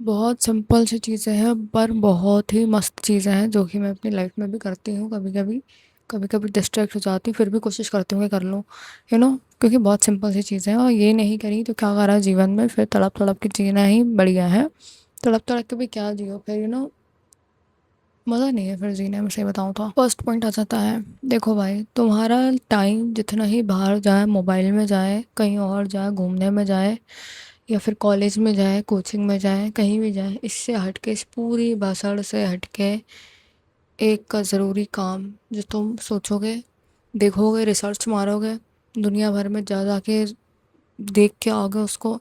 बहुत सिंपल सी चीज़ें हैं पर बहुत ही मस्त चीज़ें हैं जो कि मैं अपनी लाइफ में भी करती हूँ कभी कभी डिस्ट्रैक्ट हो जाती हूँ फिर भी कोशिश करती हूँ कि कर लूँ क्योंकि बहुत सिंपल सी चीज़ें हैं और ये नहीं करी तो क्या करा जीवन में फिर तड़प तड़प के जीना ही बढ़िया है। तड़प तड़प के भी क्या जियो फिर मज़ा नहीं है फिर जीने में, सही बताऊँ तो। फर्स्ट पॉइंट आ जाता है, देखो भाई तुम्हारा टाइम जितना ही बाहर जाए, मोबाइल में जाए, कहीं और जाए, घूमने में जाए या फिर कॉलेज में जाए, कोचिंग में जाए, कहीं भी जाए, इससे हट के, इस पूरी भाषण से हट के एक का ज़रूरी काम जो तुम सोचोगे, देखोगे, रिसर्च मारोगे, दुनिया भर में जा जाके देख के आओगे उसको,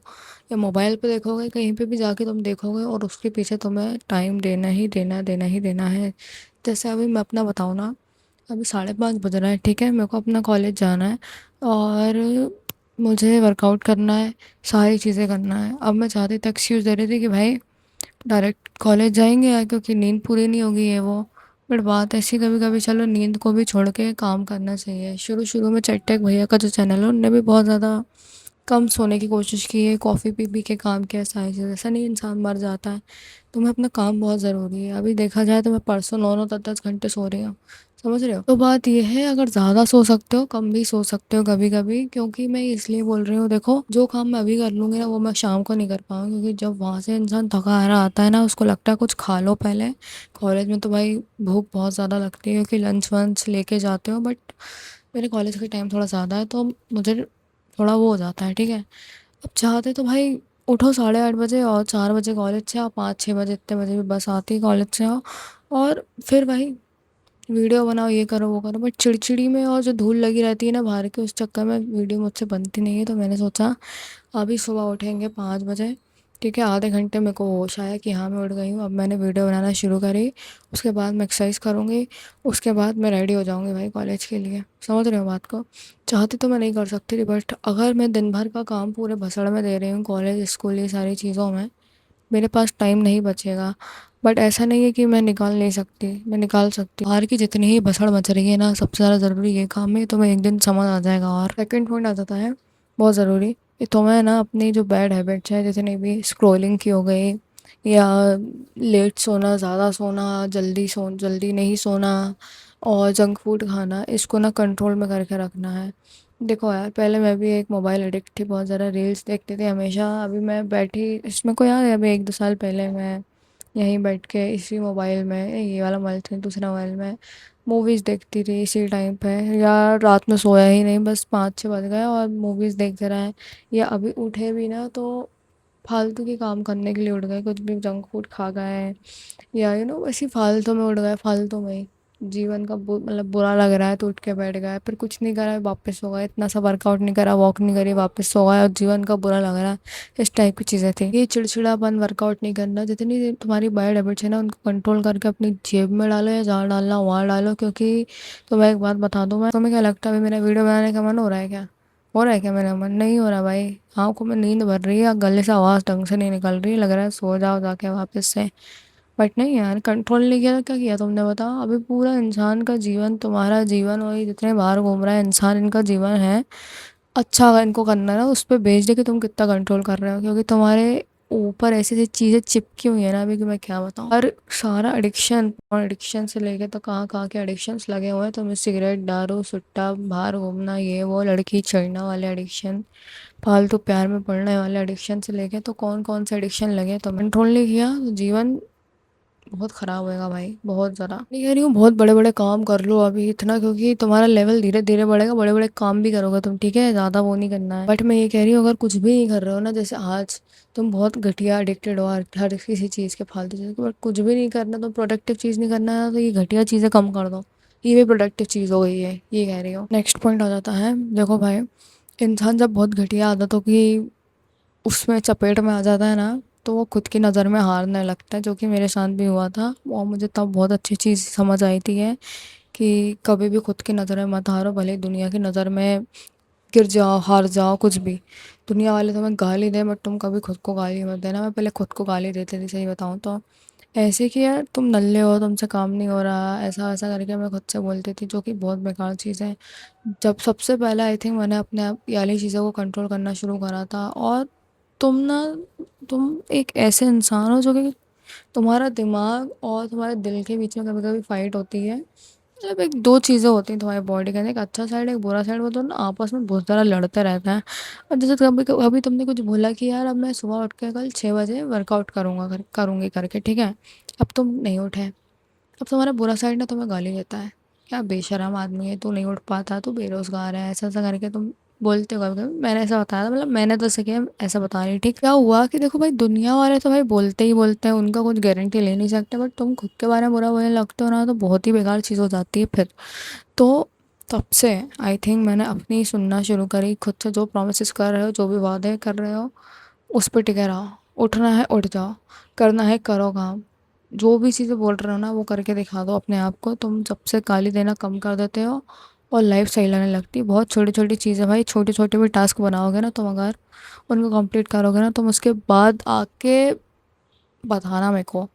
या मोबाइल पे देखोगे, कहीं पे भी जाके तुम देखोगे और उसके पीछे तुम्हें टाइम देना ही देना, देना ही देना है। जैसे अभी मैं अपना बताऊँ ना, अभी 5:30 बज रहा है, ठीक है, मेरे को अपना कॉलेज जाना है और मुझे वर्कआउट करना है, सारी चीज़ें करना है। अब मैं चाहती थी, एक्सक्यूज़ दे रही थी कि भाई डायरेक्ट कॉलेज जाएंगे यार क्योंकि नींद पूरी नहीं होगी ये वो। बट बात ऐसी, कभी कभी चलो नींद को भी छोड़ के काम करना चाहिए। शुरू शुरू में चट्टेक भैया का जो चैनल है उनने भी बहुत ज़्यादा कम सोने की कोशिश की है, कॉफ़ी पी पी के काम किया, सारी चीज़, ऐसा नहीं इंसान मर जाता है। तुम्हें अपना काम बहुत ज़रूरी है। अभी देखा जाए तो मैं परसों 9 9 10 10 घंटे सो रही हूँ, समझ रहे हो। तो बात यह है, अगर ज़्यादा सो सकते हो कम भी सो सकते हो कभी कभी, क्योंकि मैं इसलिए बोल रही हूँ, देखो जो काम मैं अभी कर लूँगी ना वो मैं शाम को नहीं कर पाऊँगी, क्योंकि जब वहाँ से इंसान थका हारा आता है ना, उसको लगता है कुछ खा लो पहले। कॉलेज में तो भाई भूख बहुत ज़्यादा लगती है क्योंकि लंच वंच लेके जाते हो, बट मेरे कॉलेज का टाइम थोड़ा ज़्यादा है तो मुझे थोड़ा वो हो जाता है, ठीक है। अब चाहते तो भाई उठो 8:30 बजे और 4 बजे कॉलेज से आओ, 5 6 बजे, इतने बजे भी बस आती है कॉलेज से आओ, और फिर भाई वीडियो बनाओ, ये करो वो करो। बट चिड़चिड़ी में और जो धूल लगी रहती है ना बाहर की, उस चक्कर में वीडियो मुझसे बनती नहीं है। तो मैंने सोचा अभी सुबह उठेंगे 5 बजे, ठीक है, आधे घंटे मेरे को होश आया कि हाँ मैं उठ गई हूँ, अब मैंने वीडियो बनाना शुरू करी। उसके बाद मैं एक्सरसाइज करूँगी, उसके बाद मैं रेडी हो जाऊँगी भाई कॉलेज के लिए। समझ रहे हो बात को। चाहती तो मैं नहीं कर सकती थी, बट अगर मैं दिन भर का काम पूरे भसड़ में दे रही हूँ, कॉलेज स्कूल ये सारी चीज़ों में, मेरे पास टाइम नहीं बचेगा। बट ऐसा नहीं है कि मैं निकाल नहीं सकती, मैं निकाल सकती हूँ। बाहर की जितनी ही भसड़ मच रही है ना, सबसे ज़्यादा ज़रूरी ये काम है, तो मैं एक दिन समझ आ जाएगा। और सेकंड पॉइंट आ जाता है, बहुत ज़रूरी, कि तुम्हें ना अपनी जो बैड हैबिट्स है, जितनी भी स्क्रॉलिंग की हो गई, या लेट सोना, ज़्यादा सोना, जल्दी नहीं सोना, और जंक फूड खाना, इसको ना कंट्रोल में करके रखना है। देखो यार, पहले मैं भी एक मोबाइल एडिक्ट थी, बहुत ज़्यादा रील्स देखती थी हमेशा। अभी मैं बैठी, इसमें को याद है, अभी 1 2 साल पहले मैं यहीं बैठ के इसी मोबाइल में, ये वाला मोबाइल था, दूसरा मोबाइल में मूवीज़ देखती रही इसी टाइम पे। या रात में सोया ही नहीं, बस 5 6 बज गए और मूवीज़ देखते रहे। या अभी उठे भी ना तो फालतू के काम करने के लिए उठ गए, कुछ भी जंक फूड खा गए, या ऐसी फालतू में उठ गए, फालतू में ही। जीवन का मतलब बुरा लग रहा है तो उठ के बैठ गए, फिर कुछ नहीं करा वापस सो गए, इतना सा वर्कआउट नहीं करा, वॉक नहीं करी, वापस सो गए, और जीवन का बुरा लग रहा है। इस टाइप की चीज़ें थी। ये चिड़चिड़ापन, वर्कआउट नहीं करना, जितनी तुम्हारी बैड हैबिट्स है ना उनको कंट्रोल करके अपनी जेब में डालो, या जहाँ डालना वहाँ डालो। क्योंकि तुम्हें एक बात बता दूँ मैं, तुम्हें क्या लगता है अभी मेरा वीडियो बनाने का मन हो रहा है क्या? हो रहा है क्या मेरा मन? नहीं हो रहा भाई। आँखों में नींद भर रही है, गले से आवाज़ ढंग से नहीं निकल रही, लग रहा है सो जाओ जाके वापस से। बट नहीं यार, कंट्रोल नहीं किया तो क्या किया तुमने बताओ। अभी पूरा इंसान का जीवन, तुम्हारा जीवन, और ये जितने बाहर घूम रहा है इंसान, इनका जीवन है। अच्छा अगर इनको करना है ना, उस पर बेच दे कि तुम कितना कंट्रोल कर रहे हो, क्योंकि तुम्हारे ऊपर ऐसी ऐसी चीज़ें चिपकी हुई है ना अभी, कि मैं क्या बताऊँ। हर सारा एडिक्शन, और एडिक्शन से लेके तो कहाँ कहाँ के एडिक्शंस लगे हुए हैं तुम्हें। सिगरेट, दारू, सुट्टा, बाहर घूमना, ये वो, लड़की छेड़ना वाले एडिक्शन, फालतू प्यार में पड़ने वाले एडिक्शन से लेके तो कौन कौन से एडिक्शन लगे, तो कंट्रोल नहीं किया तो जीवन बहुत ख़राब होएगा भाई, बहुत ज़्यादा। नहीं कह रही हूँ बहुत बड़े बड़े काम कर लो अभी इतना, क्योंकि तुम्हारा लेवल धीरे धीरे बढ़ेगा, बड़े बड़े काम भी करोगे तुम, ठीक है, ज़्यादा वो नहीं करना है। बट मैं ये कह रही हूँ, अगर कुछ भी नहीं कर रहे हो ना, जैसे आज तुम बहुत घटिया एडिक्टेड हो हर किसी चीज़ के, फालतू चीज़ के, बट कुछ भी नहीं करना, तुम प्रोडक्टिव चीज़ नहीं करना है, तो ये घटिया चीज़ें कम कर दो। ये भी प्रोडक्टिव चीज़ हो गई है, ये कह रही हूँ। नेक्स्ट पॉइंट आ जाता है, देखो भाई, इंसान जब बहुत घटिया आदतों की उसमें चपेट में आ जाता है ना, तो वो खुद की नज़र में हारने लगता है, जो कि मेरे साथ भी हुआ था। और मुझे तब बहुत अच्छी चीज़ समझ आई थी है कि कभी भी खुद की नज़र में मत हारो, भले ही दुनिया की नज़र में गिर जाओ, हार जाओ, कुछ भी। दुनिया वाले तुम्हें गाली दें, बट तुम कभी खुद को गाली मत देना। मैं पहले खुद को गाली देती थी, सही बताऊँ तो, ऐसे कि यार तुम नल्ले हो, तुमसे काम नहीं हो रहा, ऐसा ऐसा करके मैं खुद से बोलती थी, जो कि बहुत बेकार चीज़ है। जब सबसे पहले आई थिंक मैंने अपने आप ये वाली चीज़ों को कंट्रोल करना शुरू करा था, और तुम ना तुम एक ऐसे इंसान हो जो कि तुम्हारा दिमाग और तुम्हारे दिल के बीच में कभी कभी फाइट होती है। मतलब एक दो चीज़ें होती हैं तुम्हारी बॉडी के अंदर, एक अच्छा साइड एक बुरा साइड, वो तो ना आपस में बहुत ज़्यादा लड़ते रहते हैं। और जैसे कभी कभी तुमने कुछ बोला कि यार अब मैं सुबह उठ के कल 6 बजे वर्कआउट करूँगा करूँगी करके, ठीक है। अब तुम नहीं उठे, अब तुम्हारा बुरा साइड ना तुम्हें गाली देता है, क्या बेशरम आदमी है तू, नहीं उठ पाता, तू बेरोजगार है, ऐसा ऐसा करके तुम बोलते हो कभी कभी। मैंने ऐसा बताया था, मतलब मैंने तो ऐसा किया, ऐसा बता रही, ठीक। क्या हुआ कि देखो भाई, दुनिया वाले तो भाई बोलते ही बोलते हैं, उनका कुछ गारंटी ले नहीं सकते, बट तुम खुद के बारे में बुरा बोलने लगते हो ना, तो बहुत ही बेकार चीज़ हो जाती है फिर। तो तब से आई थिंक मैंने अपनी सुनना शुरू करी खुद से, जो प्रोमिस कर रहे हो, जो भी वादे कर रहे हो, उस पर टिके रहो। उठना है उठ जाओ, करना है करो काम। जो भी चीज़ें बोल रहे हो ना वो करके दिखा दो अपने आप को। तुम जब से गाली देना कम कर देते हो और लाइफ सही लगने लगती है। बहुत छोटी छोटी चीज़ें भाई, छोटे छोटे भी टास्क बनाओगे ना तुम, अगर उनको कंप्लीट करोगे ना तुम, उसके बाद आके बताना मेरे को,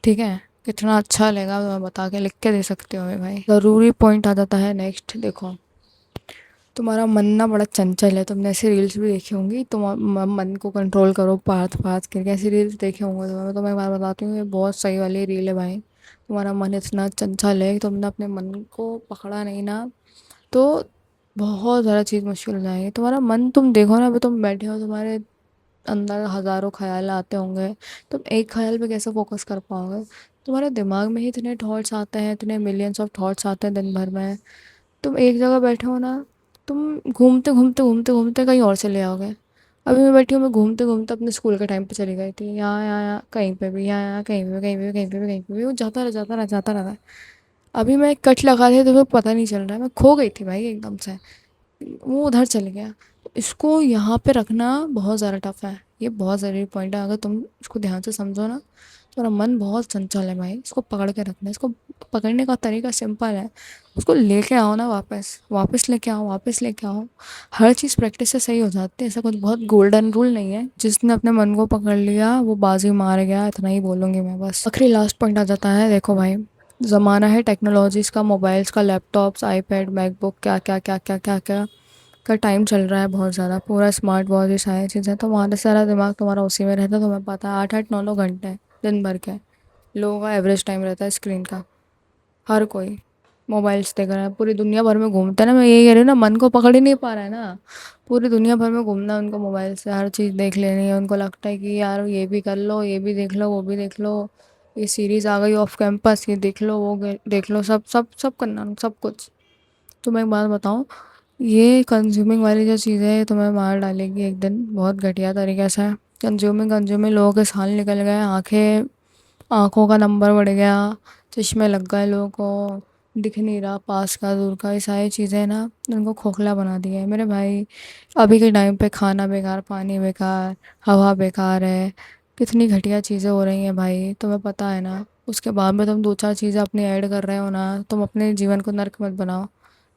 ठीक है। कितना अच्छा लगेगा तो मैं बता के लिख के दे सकती हूँ भाई। ज़रूरी पॉइंट आ जाता है नेक्स्ट, देखो। तुम्हारा मन ना बड़ा चंचल है, तुमने ऐसी रील्स भी देखी होंगी, तुम मन को कंट्रोल करो पाथ पाथ करके, ऐसी रील्स देखे होंगे तुम्हें। मैं तुम्हें एक बार बताती हूँ, ये बहुत सही वाली रील है भाई। तुम्हारा मन इतना चंचल है कि तुमने अपने मन को पकड़ा नहीं ना, तो बहुत ज़्यादा चीज़ मुश्किल हो जाएगी। तुम्हारा मन, तुम देखो ना, अभी तुम बैठे हो, तुम्हारे अंदर हज़ारों ख्याल आते होंगे, तुम एक ख्याल पे कैसे फोकस कर पाओगे। तुम्हारे दिमाग में ही इतने थॉट्स आते हैं, इतने मिलियंस ऑफ थॉट्स आते हैं दिन भर में। तुम एक जगह बैठे हो ना, तुम घूमते घूमते घूमते घूमते कहीं और चले आओगे। अभी मैं बैठी हूँ, मैं घूमते घूमते अपने स्कूल के टाइम पे चली गई थी, यहाँ यहाँ यहाँ कहीं पे भी, यहाँ यहाँ कहीं पे भी, कहीं पे भी, कहीं पे भी, कहीं पे भी, वो जाता रहा। अभी मैं कट लगा थे तो मुझे पता नहीं चल रहा है, मैं खो गई थी भाई एकदम से, वो उधर चल गया। इसको यहाँ पे रखना बहुत ज़्यादा टफ है, ये बहुत ज़रूरी पॉइंट है। अगर तुम इसको ध्यान से समझो ना, तुम्हारा मन बहुत चंचल है भाई, इसको पकड़ के रखना है। इसको पकड़ने का तरीका सिंपल है, उसको लेके आओ ना, वापस वापस लेके आओ, वापस लेके आओ। हर चीज़ प्रैक्टिस से सही हो जाती है, ऐसा कुछ बहुत गोल्डन रूल नहीं है। जिसने अपने मन को पकड़ लिया वो बाजी मार गया, इतना ही बोलूँगी मैं बस। आखिरी लास्ट पॉइंट आ जाता है, देखो भाई, ज़माना है टेक्नोलॉजीज़ का, मोबाइल्स का, लैपटॉप्स, आईपैड, मैकबुक, क्या क्या क्या क्या क्या क्या का टाइम चल रहा है बहुत ज़्यादा, पूरा स्मार्ट वॉच, ये सारी चीज़ें, तो वहाँ से सारा दिमाग तुम्हारा उसी में रहता है। तुम्हें पता है 8 8 9 9 घंटे दिन भर के लोगों का एवरेज टाइम रहता है स्क्रीन का। हर कोई मोबाइल्स देख रहा है, पूरी दुनिया भर में घूमता है ना, मैं यही कह रही हूँ ना, मन को पकड़ ही नहीं पा रहा है ना। पूरी दुनिया भर में घूमना है उनको, मोबाइल से हर चीज़ देख लेनी है, उनको लगता है कि यार ये भी कर लो, ये भी देख लो, वो भी देख लो, ये सीरीज़ आ गई ऑफ कैंपस, ये देख लो, वो देख लो, सब सब सब करना, सब कुछ। तो मैं एक बात बताऊँ, ये कंज्यूमिंग वाली जो चीज़ है ये तुम्हें मार डालेगी एक दिन, बहुत घटिया तरीके से। कंज्यूमिंग कंज्यूमिंग लोगों के साल निकल गए, आंखें, आँखों का नंबर बढ़ गया, चश्मे लग गए लोगों को, दिख नहीं रहा पास का दूर का, ये सारी चीज़ें ना उनको खोखला बना दिया है मेरे भाई। अभी के टाइम पे खाना बेकार, पानी बेकार, हवा बेकार है, कितनी घटिया चीज़ें हो रही हैं भाई, तुम्हें पता है ना। उसके बाद में तुम दो चार चीज़ें अपनी ऐड कर रहे हो ना, तुम अपने जीवन को नर्क मत बनाओ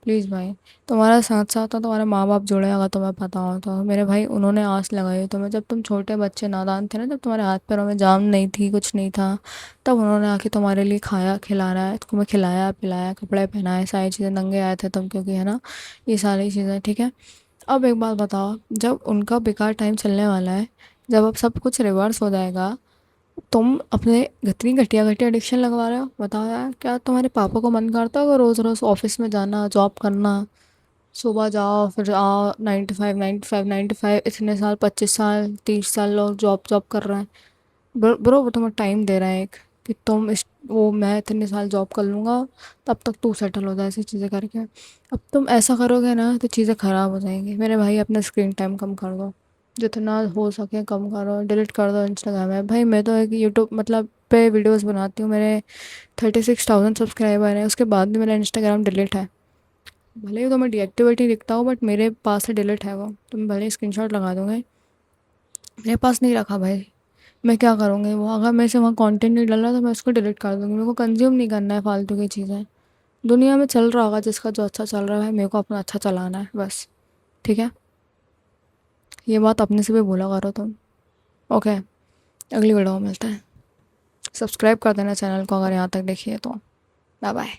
प्लीज़ भाई। तुम्हारा साथ साथ तो तुम्हारे माँ बाप जुड़े, अगर तुम्हें पता हो तो मेरे भाई, उन्होंने आस लगाई तुम्हें, जब तुम छोटे बच्चे नादान थे ना, जब तुम्हारे हाथ पैरों में जान नहीं थी, कुछ नहीं था, तब उन्होंने आके तुम्हारे लिए खाया खिलाना है, तुम्हें खिलाया पिलाया, कपड़े पहनाए, सारी चीज़ें, नंगे आए थे तुम, क्योंकि है ना, ये सारी चीज़ें, ठीक है। अब एक बात बताओ, जब उनका बेकार टाइम चलने वाला है, जब अब सब कुछ रिवर्स हो जाएगा, तुम अपने इतनी घटिया घटिया एडिक्शन लगवा रहे हो, बताओ यार, क्या तुम्हारे पापा को मन करता होगा रोज़ रोज़ ऑफिस में जाना, जॉब करना, सुबह जाओ फिर आओ, 9 to 5 9 to 5 9 to 5, इतने साल, 25 साल 30 साल लोग जॉब जॉब कर रहे हैं। ब्रो वो तुम्हें टाइम दे रहा है एक, कि तुम इस, वो मैं इतने साल जॉब कर लूँगा, तब तक तू सेटल हो जाए, ऐसी चीज़ें करके। अब तुम ऐसा करोगे ना तो चीज़ें ख़राब हो जाएंगी मेरे भाई। अपना स्क्रीन टाइम कम कर दो, जितना हो सके कम करो, डिलीट कर दो इंस्टाग्राम है भाई। मैं तो एक यूट्यूब मतलब पे वीडियोस बनाती हूँ, मेरे 36,000 सब्सक्राइबर हैं, उसके बाद भी मेरा इंस्टाग्राम डिलीट है। भले ही तुम्हें डीएक्टिवेट ही दिखता हो, बट मेरे पास से डिलीट है वो, तुम भले स्क्रीनशॉट लगा दोगे, मेरे पास नहीं रखा भाई। मैं क्या करूँगी, वो अगर मेरे से वहाँ कंटेंट नहीं डल रहा तो मैं उसको डिलीट कर दूँगी, मेरे को कंज्यूम नहीं करना है फालतू की चीज़ें। दुनिया में चल रहा होगा जिसका जो अच्छा चल रहा है, मेरे को अपना अच्छा चलाना है बस, ठीक है। ये बात अपने से भी बोला करो तुम, ओके। अगली वीडियो में मिलते हैं, सब्सक्राइब कर देना चैनल को अगर यहाँ तक देखिए तो। Bye bye.